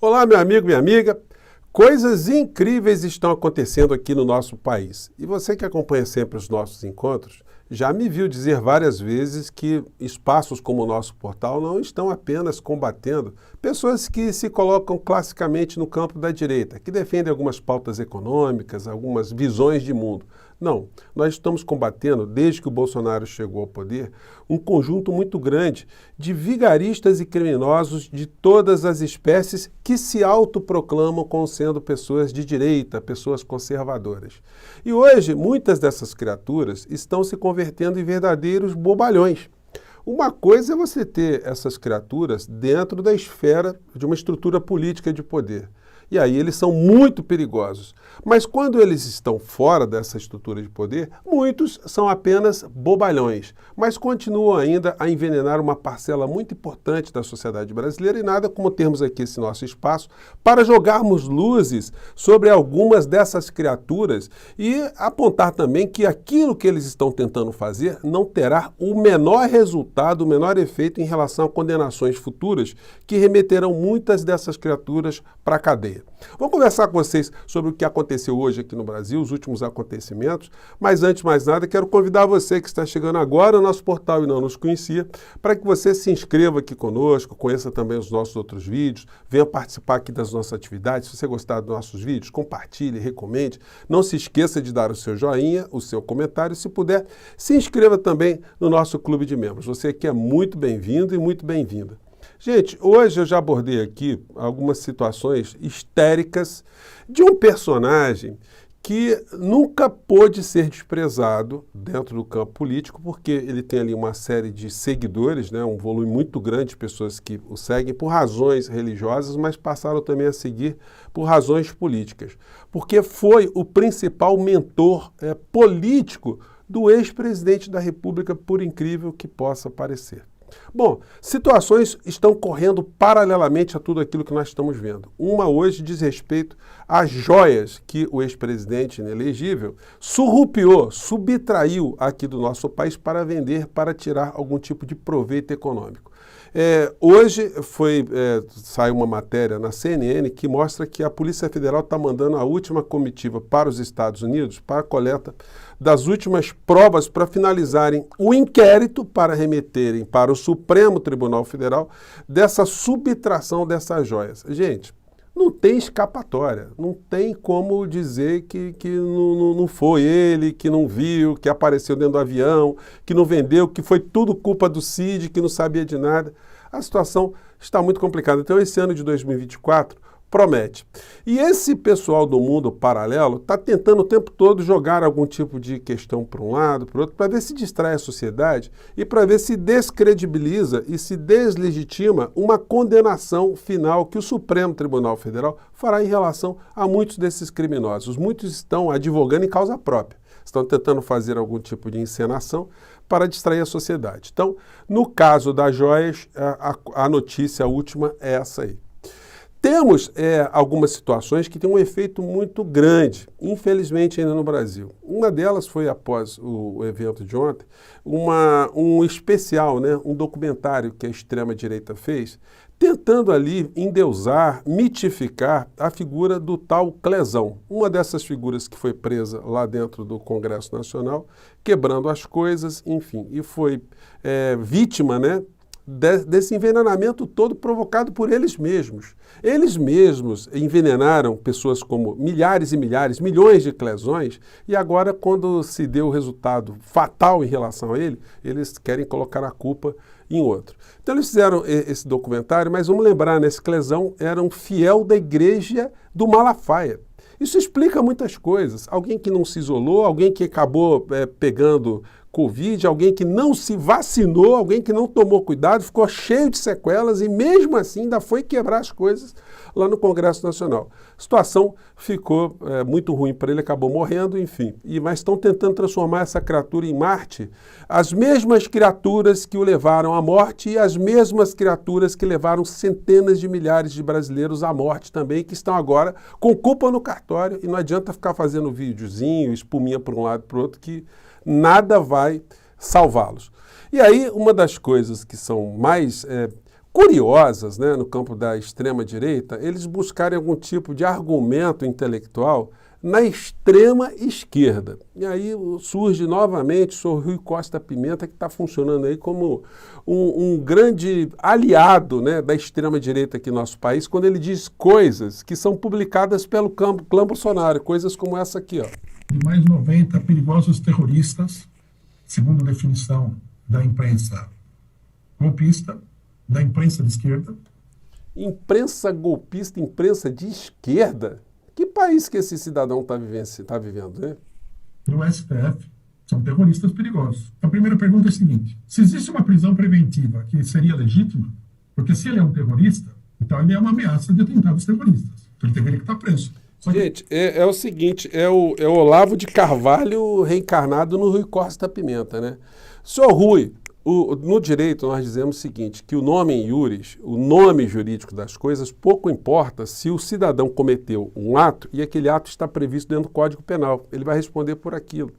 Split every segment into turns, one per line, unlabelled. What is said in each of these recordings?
Olá, meu amigo, minha amiga. Coisas incríveis estão acontecendo aqui no nosso país. E você que acompanha sempre os nossos encontros, já me viu dizer várias vezes que espaços como o nosso portal não estão apenas combatendo pessoas que se colocam classicamente no campo da direita, que defendem algumas pautas econômicas, algumas visões de mundo. Não, nós estamos combatendo, desde que o Bolsonaro chegou ao poder, um conjunto muito grande de vigaristas e criminosos de todas as espécies que se autoproclamam como sendo pessoas de direita, pessoas conservadoras. E hoje, muitas dessas criaturas estão se convertendo em verdadeiros bobalhões. Uma coisa é você ter essas criaturas dentro da esfera de uma estrutura política de poder. E aí eles são muito perigosos. Mas quando eles estão fora dessa estrutura de poder, muitos são apenas bobalhões, mas continuam ainda a envenenar uma parcela muito importante da sociedade brasileira e nada como termos aqui esse nosso espaço para jogarmos luzes sobre algumas dessas criaturas e apontar também que aquilo que eles estão tentando fazer não terá o menor resultado, o menor efeito em relação a condenações futuras que remeterão muitas dessas criaturas para a cadeia. Vou conversar com vocês sobre o que aconteceu hoje aqui no Brasil, os últimos acontecimentos, mas antes de mais nada, quero convidar você que está chegando agora no nosso portal e não nos conhecia, para que você se inscreva aqui conosco, conheça também os nossos outros vídeos, venha participar aqui das nossas atividades. Se você gostar dos nossos vídeos, compartilhe, recomende. Não se esqueça de dar o seu joinha, o seu comentário, se puder, se inscreva também no nosso clube de membros. Você aqui é muito bem-vindo e muito bem-vinda. Gente, hoje eu já abordei aqui algumas situações histéricas de um personagem que nunca pôde ser desprezado dentro do campo político, porque ele tem ali uma série de seguidores, né, um volume muito grande de pessoas que o seguem por razões religiosas, mas passaram também a seguir por razões políticas, porque foi o principal mentor político do ex-presidente da República, por incrível que possa parecer. Bom, situações estão correndo paralelamente a tudo aquilo que nós estamos vendo. Uma hoje diz respeito às joias que o ex-presidente inelegível surrupiou, subtraiu aqui do nosso país para vender, para tirar algum tipo de proveito econômico. Hoje saiu uma matéria na CNN que mostra que a Polícia Federal está mandando a última comitiva para os Estados Unidos para a coleta das últimas provas para finalizarem o inquérito para remeterem para o Supremo Tribunal Federal dessa subtração dessas joias. Gente, não tem escapatória, não tem como dizer que não foi ele, que não viu, que apareceu dentro do avião, que não vendeu, que foi tudo culpa do Cid, que não sabia de nada. A situação está muito complicada. Então esse ano de 2024 promete. E esse pessoal do mundo paralelo está tentando o tempo todo jogar algum tipo de questão para um lado, para o outro, para ver se distrai a sociedade e para ver se descredibiliza e se deslegitima uma condenação final que o Supremo Tribunal Federal fará em relação a muitos desses criminosos. Muitos estão advogando em causa própria, estão tentando fazer algum tipo de encenação para distrair a sociedade. Então, no caso das joias, a notícia última é essa aí. Temos algumas situações que têm um efeito muito grande, infelizmente ainda no Brasil. Uma delas foi, após o evento de ontem, um especial, né, um documentário que a extrema-direita fez, tentando ali endeusar, mitificar a figura do tal Clezão, uma dessas figuras que foi presa lá dentro do Congresso Nacional, quebrando as coisas, enfim, e foi vítima, né, desse envenenamento todo provocado por eles mesmos. Eles mesmos envenenaram pessoas como milhares e milhares, milhões de Clezões, e agora, quando se deu o resultado fatal em relação a ele, eles querem colocar a culpa em outro. Então eles fizeram esse documentário, mas vamos lembrar, né, esse Clezão era um fiel da igreja do Malafaia. Isso explica muitas coisas. Alguém que não se isolou, alguém que acabou pegando Covid, alguém que não se vacinou, alguém que não tomou cuidado, ficou cheio de sequelas e mesmo assim ainda foi quebrar as coisas lá no Congresso Nacional. A situação ficou muito ruim para ele, acabou morrendo, enfim. Mas estão tentando transformar essa criatura em Marte, as mesmas criaturas que o levaram à morte e as mesmas criaturas que levaram centenas de milhares de brasileiros à morte também, que estão agora com culpa no cartório, e não adianta ficar fazendo videozinho, espuminha para um lado e para o outro, que nada vai salvá-los. E aí, uma das coisas que são mais curiosas, né, no campo da extrema-direita, eles buscarem algum tipo de argumento intelectual na extrema esquerda. E aí surge novamente o senhor Rui Costa Pimenta, que está funcionando aí como um grande aliado, né, da extrema-direita aqui no nosso país, quando ele diz coisas que são publicadas pelo clã Bolsonaro, coisas como essa aqui, ó.
De mais 90 perigosos terroristas, segundo a definição da imprensa golpista, da imprensa de esquerda.
Imprensa golpista, imprensa de esquerda? Que país que esse cidadão está vivendo, né?
No STF, são terroristas perigosos. A primeira pergunta é a seguinte: se existe uma prisão preventiva que seria legítima, porque se ele é um terrorista, então ele é uma ameaça de atentados terroristas. Então ele deveria estar preso.
Gente, é o seguinte, é o Olavo de Carvalho reencarnado no Rui Costa Pimenta, né? Senhor Rui, no direito nós dizemos o seguinte, que o nome em iuris, o nome jurídico das coisas, pouco importa se o cidadão cometeu um ato e aquele ato está previsto dentro do Código Penal. Ele vai responder por aquilo.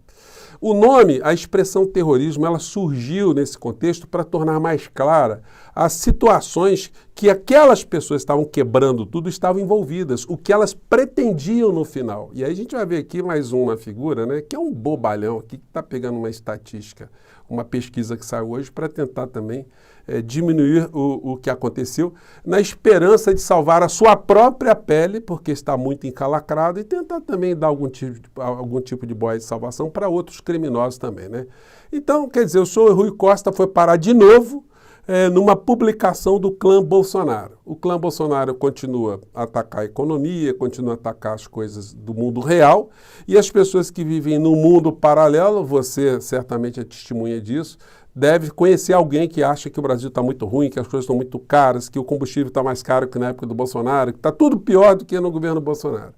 O nome, a expressão terrorismo, ela surgiu nesse contexto para tornar mais clara as situações que aquelas pessoas estavam quebrando tudo, estavam envolvidas, o que elas pretendiam no final. E aí a gente vai ver aqui mais uma figura, né, que é um bobalhão aqui, que está pegando uma estatística, uma pesquisa que saiu hoje para tentar também diminuir o que aconteceu, na esperança de salvar a sua própria pele, porque está muito encalacrado, e tentar também dar algum tipo de boia de salvação para outros criminosos também, né? Então, quer dizer, o senhor Rui Costa foi parar de novo numa publicação do clã Bolsonaro. O clã Bolsonaro continua a atacar a economia, continua a atacar as coisas do mundo real, e as pessoas que vivem num mundo paralelo, você certamente é testemunha disso, deve conhecer alguém que acha que o Brasil está muito ruim, que as coisas estão muito caras, que o combustível está mais caro que na época do Bolsonaro, que está tudo pior do que no governo Bolsonaro.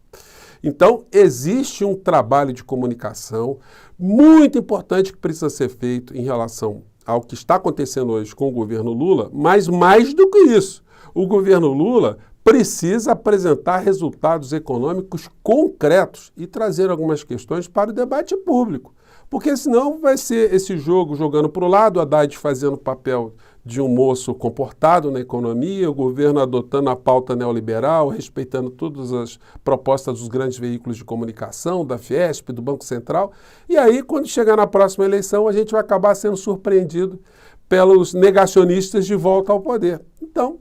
Então, existe um trabalho de comunicação muito importante que precisa ser feito em relação ao que está acontecendo hoje com o governo Lula, mas mais do que isso, o governo Lula precisa apresentar resultados econômicos concretos e trazer algumas questões para o debate público. Porque senão vai ser esse jogo jogando para o lado, Haddad fazendo o papel de um moço comportado na economia, o governo adotando a pauta neoliberal, respeitando todas as propostas dos grandes veículos de comunicação, da Fiesp, do Banco Central. E aí, quando chegar na próxima eleição, a gente vai acabar sendo surpreendido pelos negacionistas de volta ao poder. Então,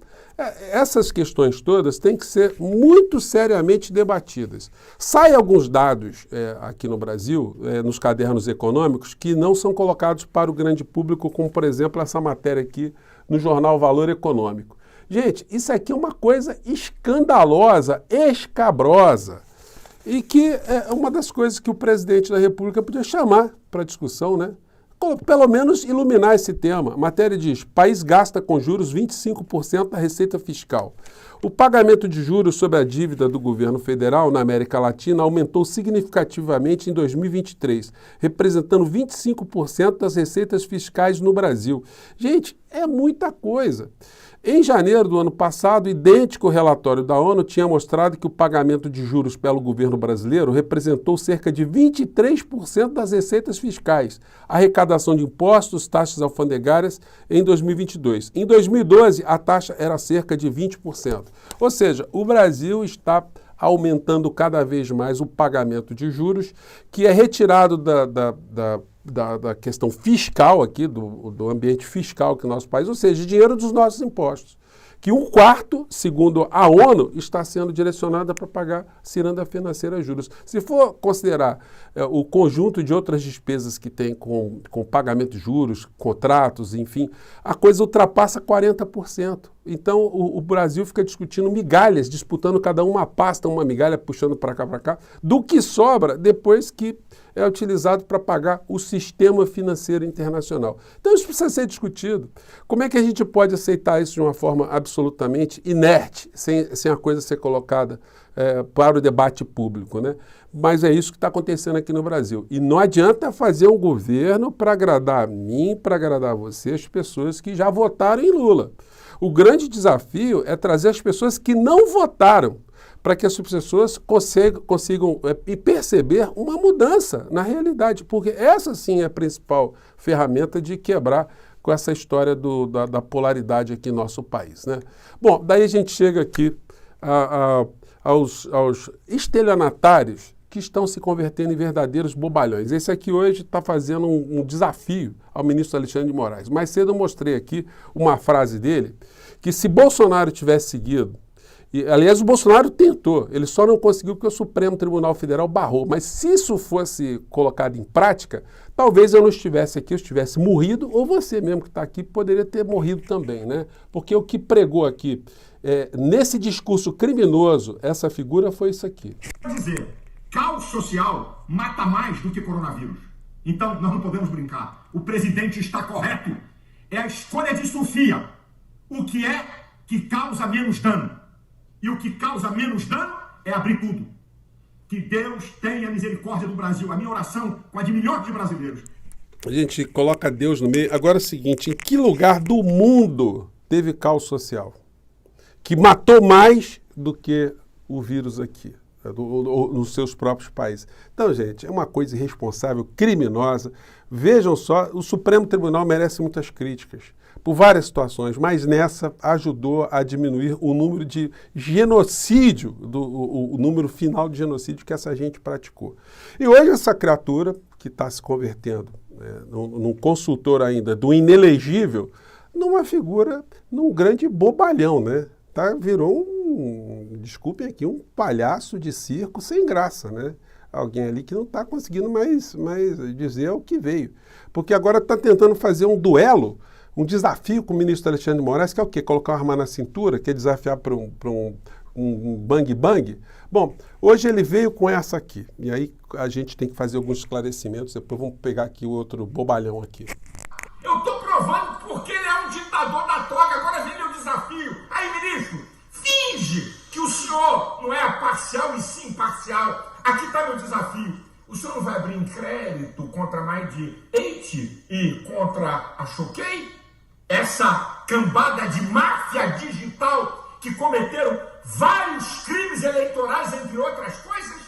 essas questões todas têm que ser muito seriamente debatidas. Saem alguns dados aqui no Brasil, nos cadernos econômicos, que não são colocados para o grande público, como, por exemplo, essa matéria aqui no jornal Valor Econômico. Gente, isso aqui é uma coisa escandalosa, escabrosa, e que é uma das coisas que o presidente da República podia chamar para discussão, né? Pelo menos iluminar esse tema. A matéria diz: país gasta com juros 25% da receita fiscal. O pagamento de juros sobre a dívida do governo federal na América Latina aumentou significativamente em 2023, representando 25% das receitas fiscais no Brasil. Gente, é muita coisa. Em janeiro do ano passado, idêntico relatório da ONU tinha mostrado que o pagamento de juros pelo governo brasileiro representou cerca de 23% das receitas fiscais, arrecadação de impostos, taxas alfandegárias em 2022. Em 2012, a taxa era cerca de 20%. Ou seja, o Brasil está aumentando cada vez mais o pagamento de juros, que é retirado da questão fiscal aqui, do ambiente fiscal que é o nosso país, ou seja, dinheiro dos nossos impostos, que 1/4, segundo a ONU, está sendo direcionada para pagar ciranda financeira juros. Se for considerar o conjunto de outras despesas que tem com pagamento de juros, contratos, enfim, a coisa ultrapassa 40%. Então, o Brasil fica discutindo migalhas, disputando cada uma pasta, uma migalha, puxando para cá, do que sobra depois que é utilizado para pagar o sistema financeiro internacional. Então, isso precisa ser discutido. Como é que a gente pode aceitar isso de uma forma absolutamente inerte, sem a coisa ser colocada para o debate público, né? Mas é isso que está acontecendo aqui no Brasil. E não adianta fazer um governo para agradar a mim, para agradar a você, as pessoas que já votaram em Lula. O grande desafio é trazer as pessoas que não votaram, para que as pessoas consigam perceber uma mudança na realidade, porque essa sim é a principal ferramenta de quebrar com essa história da polaridade aqui em nosso país, né? Bom, daí a gente chega aqui aos estelionatários que estão se convertendo em verdadeiros bobalhões. Esse aqui hoje está fazendo um desafio ao ministro Alexandre de Moraes. Mais cedo eu mostrei aqui uma frase dele, que se Bolsonaro tivesse seguido, e, aliás, o Bolsonaro tentou, ele só não conseguiu porque o Supremo Tribunal Federal barrou. Mas se isso fosse colocado em prática, talvez eu não estivesse aqui, eu estivesse morrido, ou você mesmo que está aqui poderia ter morrido também, né? Porque o que pregou aqui, nesse discurso criminoso, essa figura foi isso aqui.
Quer dizer, caos social mata mais do que coronavírus. Então, nós não podemos brincar. O presidente está correto. É a escolha de Sofia. O que é que causa menos dano? E o que causa menos dano é abrir tudo. Que Deus tenha misericórdia do Brasil. A minha oração com a de milhões de brasileiros.
A gente coloca Deus no meio. Agora é o seguinte, em que lugar do mundo teve caos social? Que matou mais do que o vírus aqui, nos seus próprios países. Então, gente, é uma coisa irresponsável, criminosa. Vejam só, o Supremo Tribunal merece muitas críticas por várias situações, mas nessa ajudou a diminuir o número de genocídio, o número final de genocídio que essa gente praticou. E hoje essa criatura, que está se convertendo num consultor ainda do inelegível, numa figura, num grande bobalhão, né? Virou desculpem aqui, um palhaço de circo sem graça, né? Alguém ali que não está conseguindo mais dizer o que veio. Porque agora está tentando fazer um duelo, um desafio com o ministro Alexandre de Moraes, que é o quê? Colocar uma arma na cintura, que é desafiar para um bang-bang. Bom, hoje ele veio com essa aqui. E aí a gente tem que fazer alguns esclarecimentos. Depois vamos pegar aqui o outro bobalhão aqui.
Eu estou provando porque ele é um ditador da toga. Agora vem meu desafio. Aí, ministro, finge que o senhor não é parcial e sim parcial. Aqui está meu desafio. O senhor não vai abrir inquérito contra mais de 8 e contra a Choquei? Essa cambada de máfia digital que cometeram vários crimes eleitorais, entre outras coisas?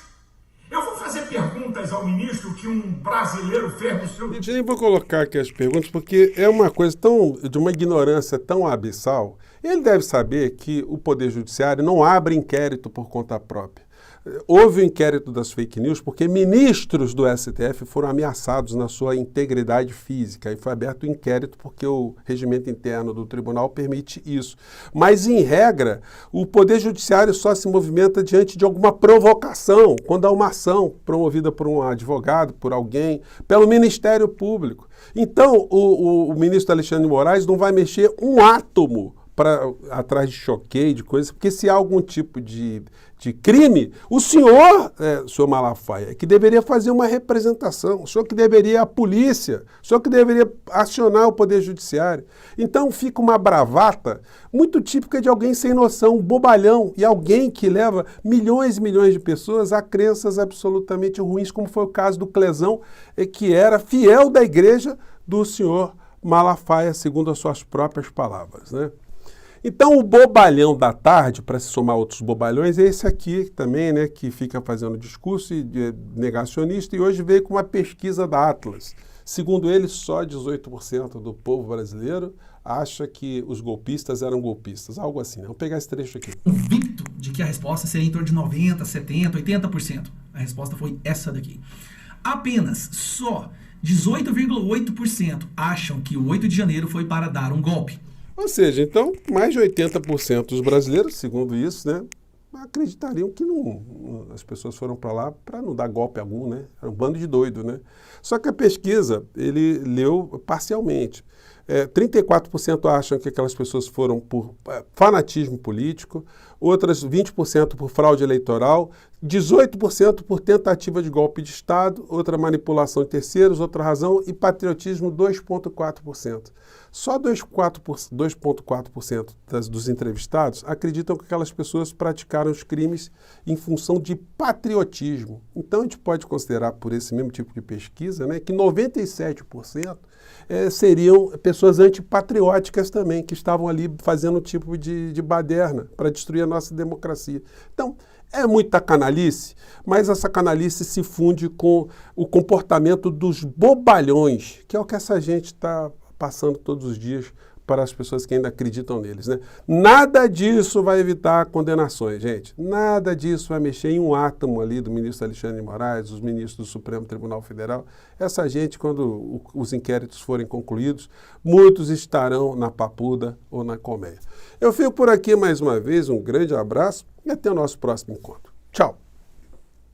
Eu vou fazer perguntas ao ministro que um brasileiro fez no seu...
Gente, nem vou colocar aqui as perguntas, porque é uma coisa de uma ignorância tão abissal. Ele deve saber que o Poder Judiciário não abre inquérito por conta própria. Houve o inquérito das fake news porque ministros do STF foram ameaçados na sua integridade física e foi aberto o inquérito porque o regimento interno do tribunal permite isso. Mas, em regra, o Poder Judiciário só se movimenta diante de alguma provocação, quando há uma ação promovida por um advogado, por alguém, pelo Ministério Público. Então, o ministro Alexandre de Moraes não vai mexer um átomo atrás de choqueio, de coisas, porque se há algum tipo de crime, o senhor Malafaia, que deveria fazer uma representação, o senhor que deveria a polícia, o senhor que deveria acionar o Poder Judiciário. Então fica uma bravata muito típica de alguém sem noção, um bobalhão, e alguém que leva milhões e milhões de pessoas a crenças absolutamente ruins, como foi o caso do Clesão, que era fiel da igreja do senhor Malafaia, segundo as suas próprias palavras, né? Então, o bobalhão da tarde, para se somar outros bobalhões, é esse aqui também, né, que fica fazendo discurso negacionista e hoje veio com uma pesquisa da Atlas. Segundo ele, só 18% do povo brasileiro acha que os golpistas eram golpistas, algo assim, né? Vamos pegar esse trecho aqui.
Convicto de que a resposta seria em torno de 90%, 70%, 80%. A resposta foi essa daqui. Apenas só 18,8% acham que o 8 de janeiro foi para dar um golpe.
Ou seja, então, mais de 80% dos brasileiros, segundo isso, né, acreditariam que as pessoas foram para lá para não dar golpe algum, né? Era um bando de doido, né? Só que a pesquisa, ele leu parcialmente. 34% acham que aquelas pessoas foram por fanatismo político, outras 20% por fraude eleitoral, 18% por tentativa de golpe de Estado, outra manipulação de terceiros, outra razão e patriotismo 2,4%. Só 2,4% dos entrevistados acreditam que aquelas pessoas praticaram os crimes em função de patriotismo. Então a gente pode considerar por esse mesmo tipo de pesquisa, né, que 97% seriam pessoas antipatrióticas também, que estavam ali fazendo um tipo de baderna para destruir a nossa democracia. Então, é muita canalice, mas essa canalice se funde com o comportamento dos bobalhões, que é o que essa gente está passando todos os dias para as pessoas que ainda acreditam neles, né? Nada disso vai evitar condenações, gente. Nada disso vai mexer em um átomo ali do ministro Alexandre de Moraes, dos ministros do Supremo Tribunal Federal. Essa gente, quando os inquéritos forem concluídos, muitos estarão na papuda ou na colmeia. Eu fico por aqui mais uma vez, um grande abraço e até o nosso próximo encontro. Tchau!